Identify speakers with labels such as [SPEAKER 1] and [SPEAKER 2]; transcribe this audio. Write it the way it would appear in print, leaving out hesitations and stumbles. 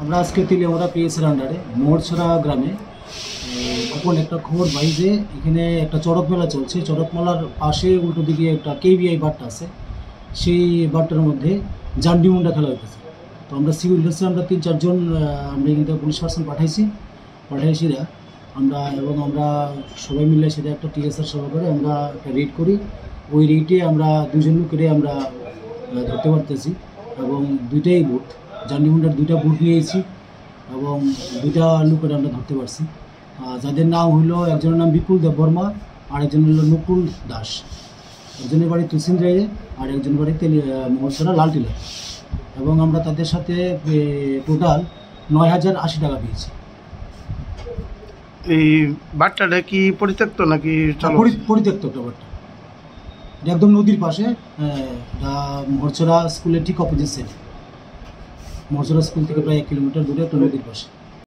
[SPEAKER 1] আমরা আজকে তেলিয়ামুড়া পিএসের আন্ডারে মোহরছড়া গ্রামে গোপন একটা খবর পাই যে এখানে একটা চড়ক মেলা চলছে। চড়ক মেলার পাশে উল্টো দিকে একটা কেভিআই বারটা আছে, সেই বারটার মধ্যে জান্ডি মুন্ডা খেলা হইতেছে। তো আমরা সিভিল ড্রেসে আমরা 3-4 জন আমরা এখান থেকে পুলিশ পার্সন পাঠাইছিরা আমরা সবাই মিলে সেটা একটা টিএসআর সভা করে আমরা একটা রেড করি। ওই রেটে আমরা 2 জন লোকেরে আমরা ধরতে পারতেছি এবং 2টাই বুথ জান্ডি মুন্ডার 2টা বুথ নিয়েছি এবং 2টা লোকের আমরা ধরতে পারছি, যাদের নাম হইল একজনের নাম বিপুল দেববর্মা, আরেকজন হলো নকুল দাস। একজনের বাড়ি তুসিন রায়ে আর একজনের বাড়ি মোহরছড়া লালটিলা। এবং আমরা তাদের সাথে টোটাল 9,080 টাকা পেয়েছি।
[SPEAKER 2] এই বাট্টাটা কি পরিত্যক্ত নাকি
[SPEAKER 1] পরিত্যক্ত একটা বাট্টা, একদম নদীর পাশে, মোহরছড়া স্কুলের ঠিক অপোজিট সাইডে। মোহরছড়া স্কুল থেকে প্রায় 1 কিলোমিটার দূরে একটা নদীর পাশে।